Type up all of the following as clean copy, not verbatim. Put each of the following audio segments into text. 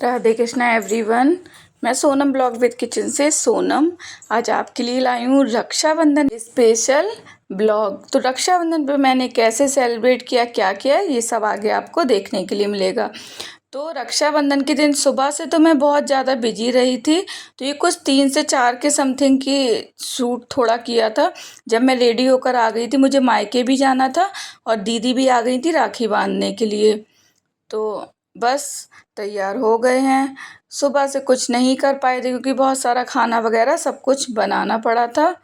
Radhe Krishna everyone. मैं Sonam blog with kitchen से सोनम आज आपके लिए लाई हूँ रक्षाबंधन स्पेशल ब्लॉग। तो रक्षाबंधन पे मैंने कैसे सेलिब्रेट किया, क्या किया, ये सब आगे आपको देखने के लिए मिलेगा। तो रक्षाबंधन के दिन सुबह से तो मैं बहुत ज़्यादा बिजी रही थी। तो ये कुछ 3 से 4 के समथिंग की शूट थोड़ा किया था। जब मैं रेडी होकर आ गई थी, मुझे मायके भी जाना था और दीदी भी आ गई थी राखी बांधने के लिए। तो बस तैयार हो गए हैं। सुबह से कुछ नहीं कर पाए थे क्योंकि बहुत सारा खाना वगैरह सब कुछ बनाना पड़ा था।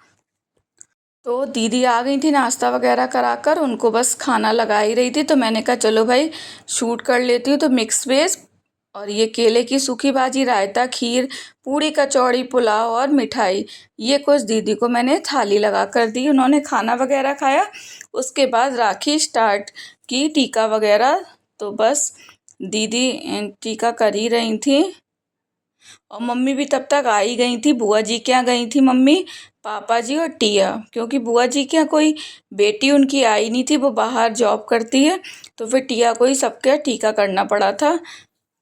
तो दीदी आ गई थी नाश्ता वगैरह कराकर, उनको बस खाना लगा ही रही थी। तो मैंने कहा चलो भाई शूट कर लेती हूँ। तो मिक्स वेज और ये केले की सूखी भाजी, रायता, खीर, पूड़ी, कचौड़ी, पुलाव और मिठाई, ये कुछ दीदी को मैंने थाली लगा कर दी। उन्होंने खाना वगैरह खाया। उसके बाद राखी स्टार्ट की, टीका वगैरह। तो बस दीदी टीका कर ही रही थी और मम्मी भी तब तक आ ही गई थी। बुआ जी के यहाँ गई थी मम्मी, पापा जी और टिया, क्योंकि बुआ जी के यहाँ कोई बेटी उनकी आई नहीं थी, वो बाहर जॉब करती है। तो फिर टिया को ही सबके टीका करना पड़ा था,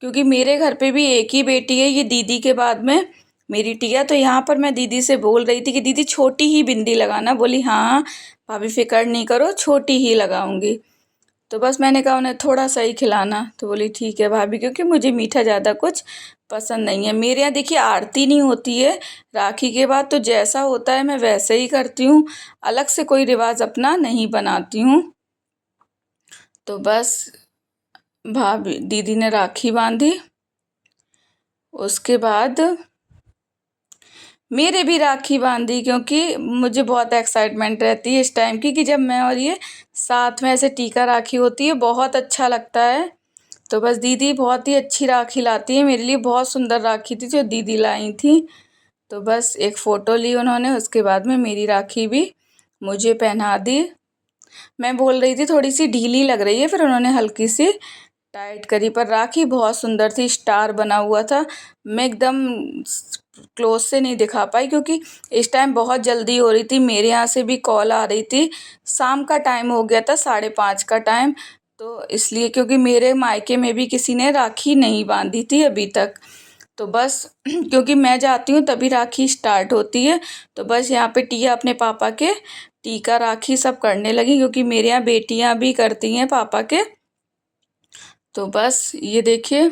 क्योंकि मेरे घर पे भी एक ही बेटी है, ये दीदी के बाद में मेरी टिया। तो यहाँ पर मैं दीदी से बोल रही थी कि दीदी छोटी ही बिंदी लगाना। बोली हाँ भाभी फिक्र नहीं करो, छोटी ही लगाऊंगी। तो बस मैंने कहा उन्हें थोड़ा सा ही खिलाना। तो बोली ठीक है भाभी, क्योंकि मुझे मीठा ज़्यादा कुछ पसंद नहीं है। मेरे यहाँ देखिए आरती नहीं होती है राखी के बाद, तो जैसा होता है मैं वैसे ही करती हूँ, अलग से कोई रिवाज अपना नहीं बनाती हूँ। तो बस भाभी दीदी ने राखी बांधी। उसके बाद मेरे भी राखी बांधी, क्योंकि मुझे बहुत एक्साइटमेंट रहती है इस टाइम की कि जब मैं और ये साथ में ऐसे टीका राखी होती है, बहुत अच्छा लगता है। तो बस दीदी बहुत ही अच्छी राखी लाती है, मेरे लिए बहुत सुंदर राखी थी जो दीदी लाई थी। तो बस एक फ़ोटो ली उन्होंने, उसके बाद में मेरी राखी भी मुझे पहना दी। मैं बोल रही थी थोड़ी सी ढीली लग रही है, फिर उन्होंने हल्की सी टाइट करी, पर राखी बहुत सुंदर थी, स्टार बना हुआ था। मैं एकदम क्लोज से नहीं दिखा पाई क्योंकि इस टाइम बहुत जल्दी हो रही थी, मेरे यहाँ से भी कॉल आ रही थी। शाम का टाइम हो गया था, 5:30 का टाइम। तो इसलिए क्योंकि मेरे मायके में भी किसी ने राखी नहीं बांधी थी अभी तक। तो बस क्योंकि मैं जाती हूँ तभी राखी स्टार्ट होती है। तो बस यहाँ पे टिया अपने पापा के टीका राखी सब करने लगी, क्योंकि मेरे यहाँ बेटियाँ भी करती हैं पापा के। तो बस ये देखिए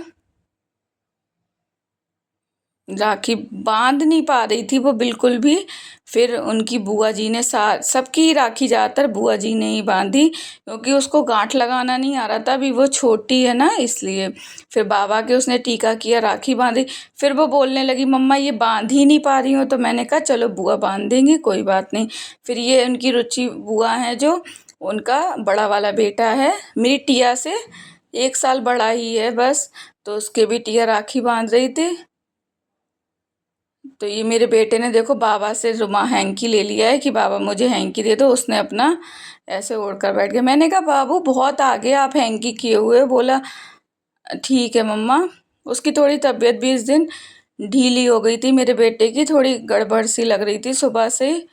राखी बांध नहीं पा रही थी वो बिल्कुल भी। फिर उनकी बुआ जी ने सबकी राखी ज़्यादातर बुआ जी ने ही बांधी, क्योंकि उसको गांठ लगाना नहीं आ रहा था, अभी वो छोटी है ना इसलिए। फिर बाबा के उसने टीका किया, राखी बांधी। फिर वो बोलने लगी मम्मा ये बांध ही नहीं पा रही हूँ। तो मैंने कहा चलो बुआ बांध देंगी, कोई बात नहीं। फिर ये उनकी रुचि बुआ हैं जो, उनका बड़ा वाला बेटा है, मेरी टिया से 1 साल बड़ा ही है बस। तो उसके भी टिया राखी बांध रही थी। तो ये मेरे बेटे ने देखो बाबा से रुमा हैंकी ले लिया है कि बाबा मुझे हैंकी दे दो। उसने अपना ऐसे ओढ़ कर बैठ गया। मैंने कहा बाबू बहुत आगे आप हैंकी किए हुए। बोला ठीक है मम्मा। उसकी थोड़ी तबीयत भी इस दिन ढीली हो गई थी, मेरे बेटे की थोड़ी गड़बड़ सी लग रही थी सुबह से ही।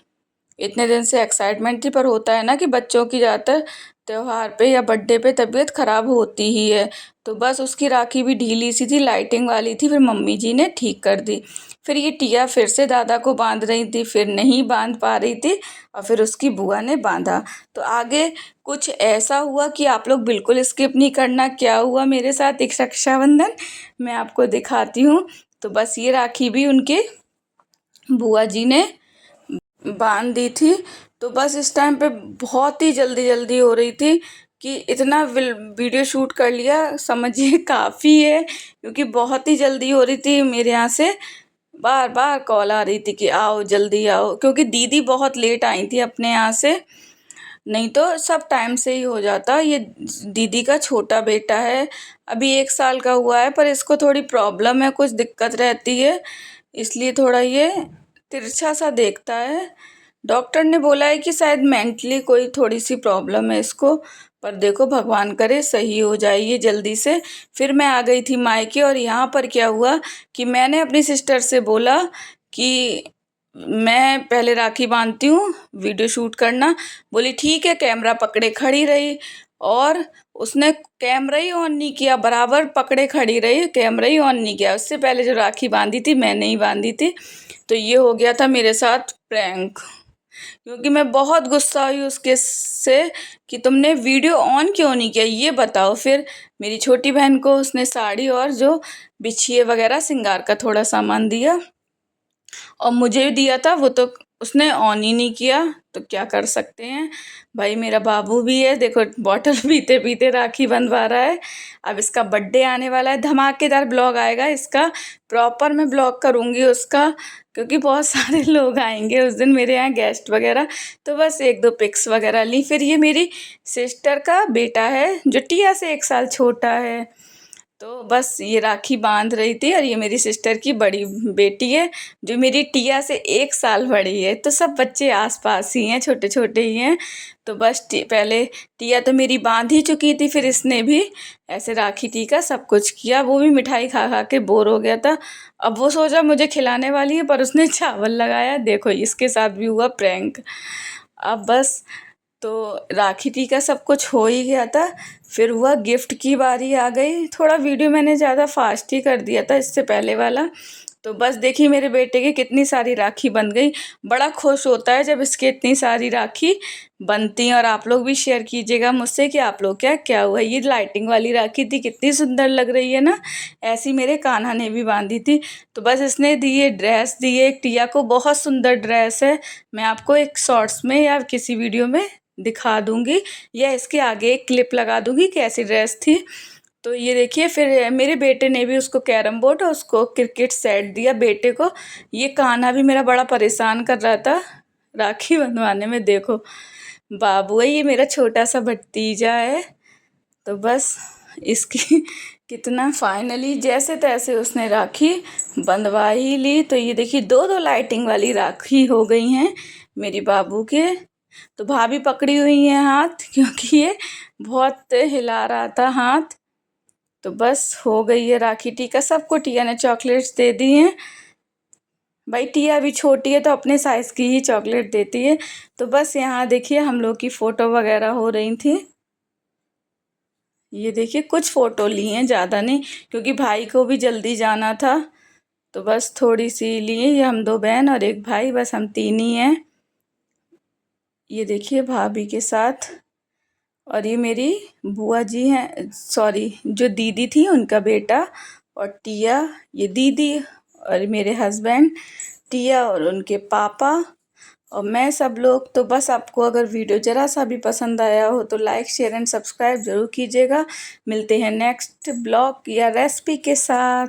इतने दिन से एक्साइटमेंट थी, पर होता है ना कि बच्चों की ज़्यादातर त्योहार पे या बर्थडे पे तबीयत ख़राब होती ही है। तो बस उसकी राखी भी ढीली सी थी, लाइटिंग वाली थी, फिर मम्मी जी ने ठीक कर दी। फिर ये टिया फिर से दादा को बांध रही थी, फिर नहीं बांध पा रही थी और फिर उसकी बुआ ने बांधा। तो आगे कुछ ऐसा हुआ कि आप लोग बिल्कुल स्किप नहीं करना, क्या हुआ मेरे साथ एक रक्षाबंधन मैं आपको दिखाती हूँ। तो बस ये राखी भी उनके बुआ जी ने बांध दी थी। तो बस इस टाइम पे बहुत ही जल्दी जल्दी हो रही थी कि इतना वीडियो शूट कर लिया समझिए काफ़ी है, क्योंकि बहुत ही जल्दी हो रही थी। मेरे यहाँ से बार बार कॉल आ रही थी कि आओ जल्दी आओ, क्योंकि दीदी बहुत लेट आई थी अपने यहाँ से, नहीं तो सब टाइम से ही हो जाता। ये दीदी का छोटा बेटा है, अभी 1 साल का हुआ है, पर इसको थोड़ी प्रॉब्लम है, कुछ दिक्कत रहती है, इसलिए थोड़ा ये तिरछा सा देखता है। डॉक्टर ने बोला है कि शायद मेंटली कोई थोड़ी सी प्रॉब्लम है इसको, पर देखो भगवान करे सही हो जाए ये जल्दी से। फिर मैं आ गई थी मायके, और यहाँ पर क्या हुआ कि मैंने अपनी सिस्टर से बोला कि मैं पहले राखी बांधती हूँ, वीडियो शूट करना। बोली ठीक है, कैमरा पकड़े खड़ी रही और उसने कैमरा ही ऑन नहीं किया, बराबर पकड़े खड़ी रही, कैमरा ही ऑन नहीं किया। उससे पहले जो राखी बांधी थी मैंने ही बांधी थी। तो ये हो गया था मेरे साथ प्रैंक, क्योंकि मैं बहुत गुस्सा हुई उसके से कि तुमने वीडियो ऑन क्यों नहीं किया, ये बताओ। फिर मेरी छोटी बहन को उसने साड़ी और जो बिछिए वगैरह श्रृंगार का थोड़ा सामान दिया और मुझे भी दिया था, वो तो उसने ऑन ही नहीं किया। तो क्या कर सकते हैं भाई, मेरा बाबू भी है, देखो बॉटल पीते पीते राखी बंधवा रहा है। अब इसका बर्थडे आने वाला है, धमाकेदार ब्लॉग आएगा इसका, प्रॉपर मैं ब्लॉग करूँगी उसका, क्योंकि बहुत सारे लोग आएंगे उस दिन मेरे यहाँ, गेस्ट वगैरह। तो बस एक दो पिक्स वगैरह ली। फिर ये मेरी सिस्टर का बेटा है जो टिया से 1 साल छोटा है। तो बस ये राखी बांध रही थी और ये मेरी सिस्टर की बड़ी बेटी है जो मेरी टिया से 1 साल बड़ी है। तो सब बच्चे आसपास ही हैं, छोटे छोटे ही हैं। तो बस पहले टिया तो मेरी बांध ही चुकी थी, फिर इसने भी ऐसे राखी टीका सब कुछ किया। वो भी मिठाई खा खा के बोर हो गया था। अब वो सोचा मुझे खिलाने वाली है, पर उसने चावल लगाया। देखो इसके साथ भी हुआ प्रैंक। अब बस तो राखी टीका सब कुछ हो ही गया था। फिर हुआ गिफ्ट की बारी आ गई। थोड़ा वीडियो मैंने ज़्यादा फास्ट ही कर दिया था इससे पहले वाला। तो बस देखिए मेरे बेटे की कितनी सारी राखी बन गई। बड़ा खुश होता है जब इसके इतनी सारी राखी बनती हैं। और आप लोग भी शेयर कीजिएगा मुझसे कि आप लोग क्या हुआ। ये लाइटिंग वाली राखी थी, कितनी सुंदर लग रही है ना। ऐसी मेरे कान्हा ने भी बांधी थी। तो बस इसने दी ये ड्रेस दी है एक टिया को, बहुत सुंदर ड्रेस है। मैं आपको एक शॉर्ट्स में या किसी वीडियो में दिखा दूंगी या इसके आगे एक क्लिप लगा दूंगी कैसी ड्रेस थी। तो ये देखिए, फिर मेरे बेटे ने भी उसको कैरम बोर्ड और उसको क्रिकेट सेट दिया बेटे को। ये कान्हा भी मेरा बड़ा परेशान कर रहा था राखी बंधवाने में। देखो बाबू है, ये मेरा छोटा सा भतीजा है। तो बस इसकी कितना फाइनली जैसे तैसे उसने राखी बंधवा ही ली। तो ये देखिए 2-2 लाइटिंग वाली राखी हो गई हैं मेरी बाबू के। तो भाभी पकड़ी हुई है हाथ, क्योंकि ये बहुत हिला रहा था हाथ। तो बस हो गई है राखी टीका। सबको टिया ने चॉकलेट्स दे दी हैं। भाई टिया अभी छोटी है तो अपने साइज़ की ही चॉकलेट देती है। तो बस यहाँ देखिए हम लोग की फ़ोटो वगैरह हो रही थी। ये देखिए कुछ फ़ोटो ली हैं, ज़्यादा नहीं, क्योंकि भाई को भी जल्दी जाना था। तो बस थोड़ी सी लिए। ये हम 2 बहन और 1 भाई, बस हम 3 ही हैं। ये देखिए भाभी के साथ। और ये मेरी बुआ जी हैं, सॉरी जो दीदी थी उनका बेटा। और टिया ये दीदी और मेरे हस्बैंड, टिया और उनके पापा और मैं, सब लोग। तो बस आपको अगर वीडियो ज़रा सा भी पसंद आया हो तो लाइक शेयर एंड सब्सक्राइब ज़रूर कीजिएगा। मिलते हैं नेक्स्ट ब्लॉग या रेसिपी के साथ।